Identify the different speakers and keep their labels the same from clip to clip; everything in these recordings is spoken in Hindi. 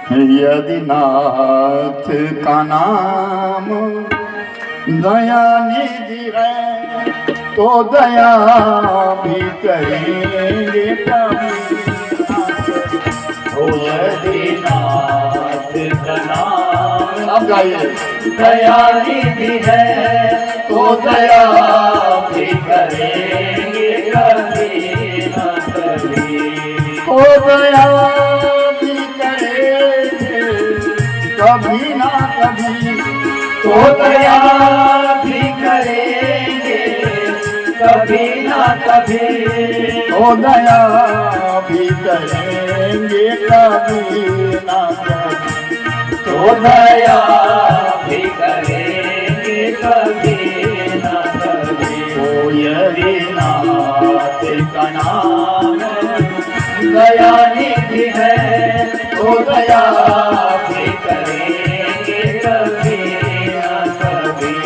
Speaker 1: यदि नाथ का नाम दया निधि है तो दया भी करेंगे कभी।
Speaker 2: ओ यदि नाथ का नाम
Speaker 1: अब गाइए।
Speaker 2: दया निधि है तो दया भी करेंगे कभी न कभी।
Speaker 1: तो दया भी करेंगे कभी ना कभी।
Speaker 2: तो दया भी करेंगे कभी ना कभी।
Speaker 1: तो दया भी करेंगे कभी ना कभी।
Speaker 2: तो दया भी करेंगे कभी न कभी। ओ यदि नाथ का नाम दया निधि है तो दया भी करेंगे कभी न कभी।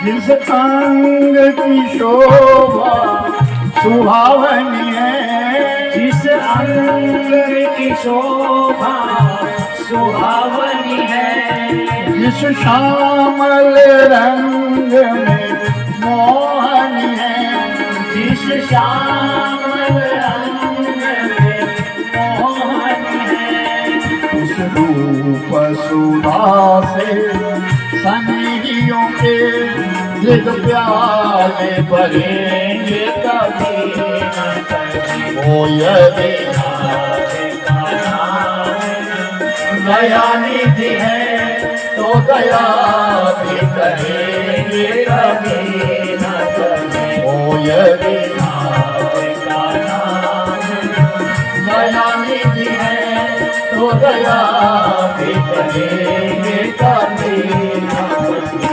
Speaker 1: जिस अंग की शोभा सुहावनी है,
Speaker 2: जिस अंग की शोभा सुहावनी है,
Speaker 1: जिस श्यामल रंग में मोहनी है,
Speaker 2: जिस श्यामल रंग में मोहनी है,
Speaker 1: उस रूप सुधा से सन्निधियों के लिख प्याले भरेंगे कभी न कभी। ओ यदि
Speaker 2: नाथ का नाम दया निधि है तो दया भी करेंगे कभी न कभी।
Speaker 1: ओ यदि
Speaker 2: नाथ का नाम दया निधि है तो दया भी करेंगे कभी न कभी।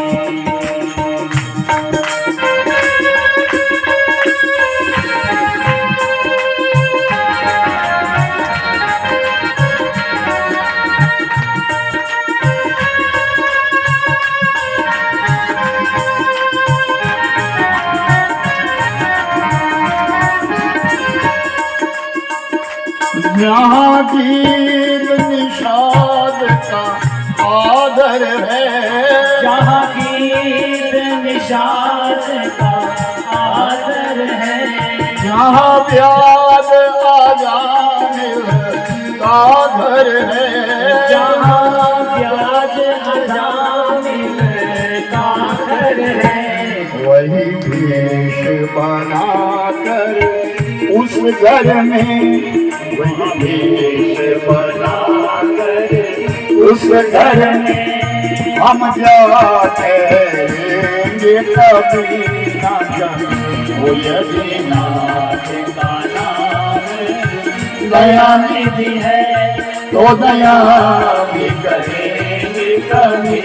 Speaker 1: जहाँ गीत निषाद का आदर है,
Speaker 2: जहाँ गीत निषाद का आदर है,
Speaker 1: जहाँ व्याद आजान का घर है,
Speaker 2: जहाँ ब्याज अजामिल का घर है,
Speaker 1: वही भेष बनाकर उस घर में, वही भेष बनाकर उस घर में हम जाएंगे कभी ना कभी। वो यदि
Speaker 2: नाथ का नाम
Speaker 1: दया
Speaker 2: निधि है
Speaker 1: तो दया
Speaker 2: भी करेंगे कभी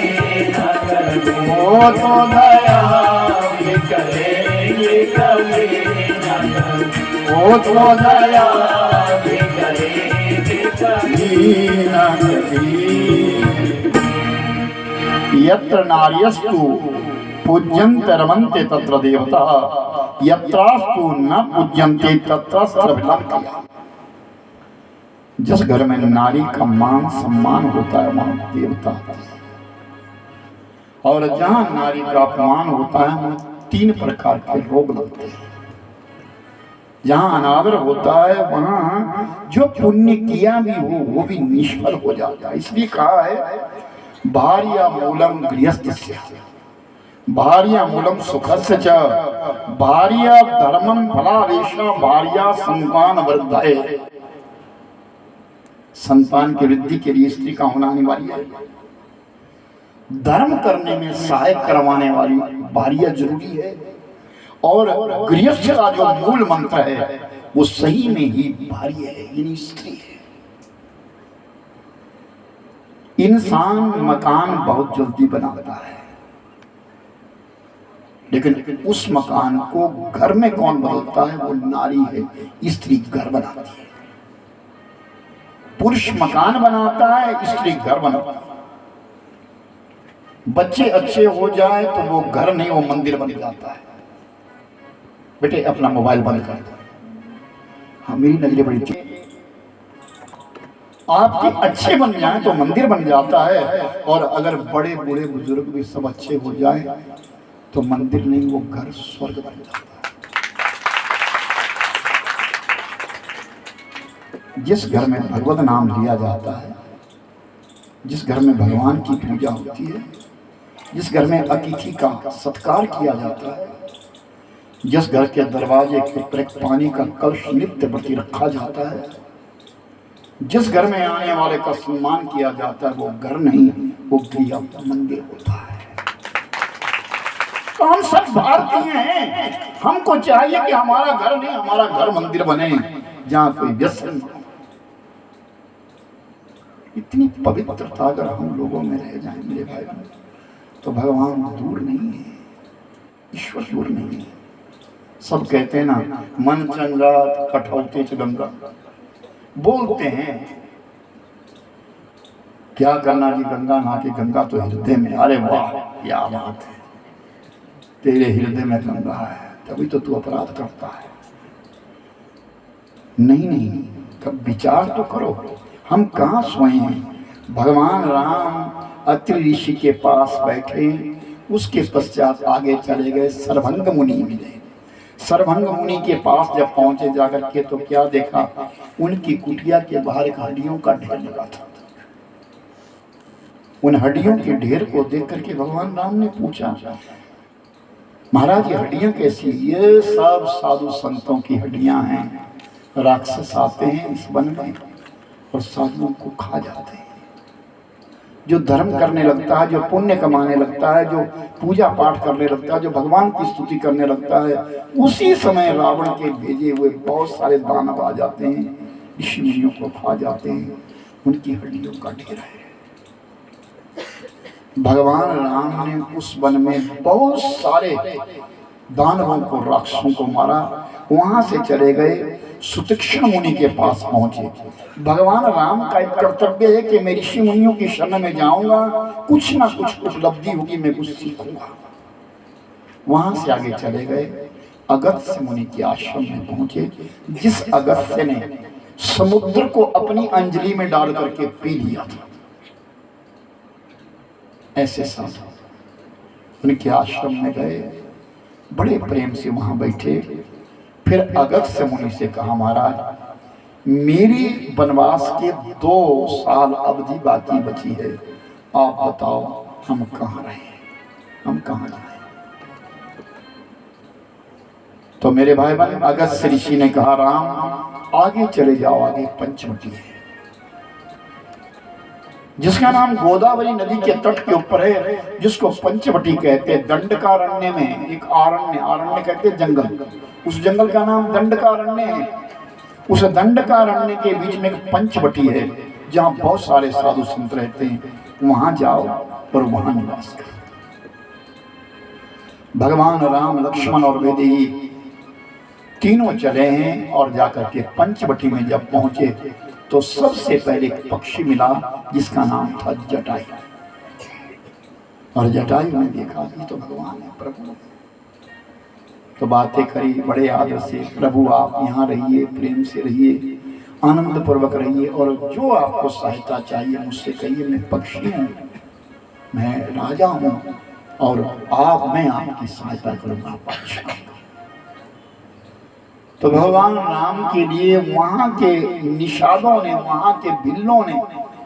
Speaker 2: न कभी।
Speaker 1: वो तो दया
Speaker 2: भी करेंगे कभी न कभी।
Speaker 1: वो तो दया
Speaker 2: भी करेंगे कभी
Speaker 1: ना कभी। यत्र नार्यस्तु पूज्यन्ते रमन्ते तत्र देवता यत्रास्तु न पूज्यन्ते तत्र विलम्बया। जिस घर में नारी का मान सम्मान होता है वहां देवता होता है, और जहां नारी का अपमान होता है वहां 3 प्रकार के रोग लगते हैं। जहां अनादर होता है वहां जो पुण्य किया भी हो वो भी निष्फल हो जाता है। इसलिए कहा है भार्या मूलम गृहस्थस्य भार्या मूलम सुखस्य च भार्या धर्मम फलावेशा भार्या संतान वृद्धाय। संतान की वृद्धि के लिए स्त्री का होना अनिवार्य है। धर्म करने में सहायक करवाने वाली भार्या जरूरी है, और गृहस्थ का जो मूल मंत्र है वो सही में ही भार्या है, यानी स्त्री है। इंसान मकान बहुत जल्दी बनाता है, लेकिन उस मकान को घर में कौन बदलता है? वो नारी है, स्त्री घर बनाती है। पुरुष मकान बनाता है, स्त्री घर बनाता है। बच्चे अच्छे हो जाए तो वो घर नहीं, वो मंदिर बन जाता है। बेटे अपना मोबाइल बंद कर दो। हाँ, मेरी नजरें बड़ी थी। आपके अच्छे बन जाए तो मंदिर बन जाता है, और अगर बड़े बूढ़े बुजुर्ग भी सब अच्छे हो जाए तो मंदिर नहीं, वो घर स्वर्ग बन जाता है। जिस घर में भगवत नाम लिया जाता है, जिस घर में भगवान की पूजा होती है, जिस घर में अतिथि का सत्कार किया जाता है, जिस घर के दरवाजे के ऊपर एक पानी का कलश नित्य प्रति रखा जाता है, जिस घर में आने वाले का सम्मान किया जाता है, वो घर नहीं, वो गृह मंदिर होता है। तो हम सब भारतीय हैं, हमको चाहिए कि हमारा घर नहीं, हमारा घर मंदिर बने जहां कोई व्यसन हो। इतनी पवित्रता अगर हम लोगों में रह जाए मेरे भाई, तो भगवान दूर नहीं है, ईश्वर दूर नहीं है। सब कहते हैं ना, मन चंगा कठौती च गंगा, बोलते हैं क्या करना जी, गंगा नहा के, गंगा तो हृदय में। अरे वाह, क्या बात है, तेरे हृदय में गंगा है, तभी तो तू अपराध करता है। नहीं नहीं, कब विचार तो करो, हम कहाँ सोए हैं। भगवान राम अत्रि ऋषि के पास बैठे, उसके पश्चात आगे चले गए, सर्वभंग मुनि मिले। सर्वभंग मुनि के पास जब पहुंचे जाकर के, तो क्या देखा, उनकी कुटिया के बाहर एक हड्डियों का ढेर लगा था। उन हड्डियों के ढेर को देख करके भगवान राम ने पूछा, महाराज ये हड्डियां कैसी? ये सब साधु संतों की हड्डियां हैं। राक्षस आते हैं इस वन में और साधुओं को खा जाते हैं। जो धर्म करने लगता है, जो पुण्य कमाने लगता है, जो पूजा पाठ करने लगता है, जो भगवान की स्तुति करने लगता है, उसी समय रावण के भेजे हुए बहुत सारे दानव आ जाते हैं, ऋषि मुनियों को खा जाते हैं। उनकी हड्डियों का ढेर है। भगवान राम ने उस वन में बहुत सारे दानवों को, राक्षसों को मारा। वहां से चले गए, सुतीक्ष्ण मुनि के पास पहुंचे। भगवान राम का एक कर्तव्य है कि मैं ऋषि मुनियों की शरण में जाऊंगा, कुछ ना कुछ उपलब्धि होगी, मैं कुछ सीखूंगा। वहां से आगे चले गए, अगस्त्य मुनि के आश्रम में पहुंचे, जिस अगस्त्य ने समुद्र को अपनी अंजलि में डाल करके पी लिया था। ऐसे साधु उनके आश्रम में गए, बड़े प्रेम से वहां बैठे। फिर अगस्त्य मुनि से कहा, महाराज मेरी वनवास के 2 साल अवधि बाकी बची है, आप बताओ हम कहाँ रहे, हम कहाँ जाए? तो मेरे भाई बहन, अगस्त्य ऋषि ने कहा, राम आगे चले जाओ, आगे पंचवटी है, जिसका नाम गोदावरी नदी के तट के ऊपर है, जिसको पंचवटी कहते हैं। दंडकारण्य में एक आरण्य, आरण्य कहते हैं जंगल, उस जंगल का नाम दंडकारण्य है। उस दंडकारण्य के बीच में एक पंचवटी है, जहाँ बहुत सारे साधु संत रहते हैं। वहां जाओ और वहां निवास करो। भगवान राम, लक्ष्मण और वैदेही तीनों चले हैं, और जाकर के पंचवटी में जब पहुंचे तो सबसे पहले एक पक्षी मिला, जिसका नाम था जटायु। और जटायु ने देखा, ये तो भगवान है, प्रभु। तो बातें करी बड़े आदर से, प्रभु आप यहाँ रहिए, प्रेम से रहिए, आनंद पूर्वक रहिए, और जो आपको सहायता चाहिए मुझसे कहिए। मैं पक्षी हूँ, मैं राजा हूँ, और मैं आपकी सहायता करूँगा, पक्ष करूँगा। तो भगवान राम के लिए वहां के निषादों ने, वहां के बिल्लों ने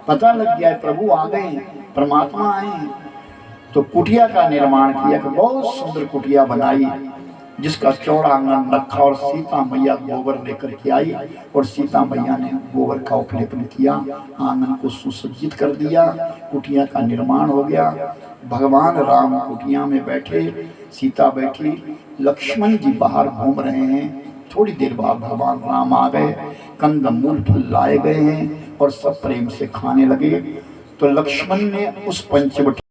Speaker 1: पता लग गया प्रभु आ गए, परमात्मा आए हैं। तो कुटिया का निर्माण किया, बहुत सुंदर कुटिया बनाई, जिसका चौड़ा आंगन रखा, और सीता मैया गोबर लेकर के आई, और सीता मैया ने गोबर का उपलेपन किया, आंगन को सुसज्जित कर दिया, कुटिया का निर्माण हो गया। भगवान राम कुटिया में बैठे, सीता बैठी, लक्ष्मण जी बाहर घूम रहे हैं। थोड़ी देर बाद भगवान राम आ गए, कंदमूल फल लाए गए हैं, और सब प्रेम से खाने लगे। तो लक्ष्मण ने उस पंचवटी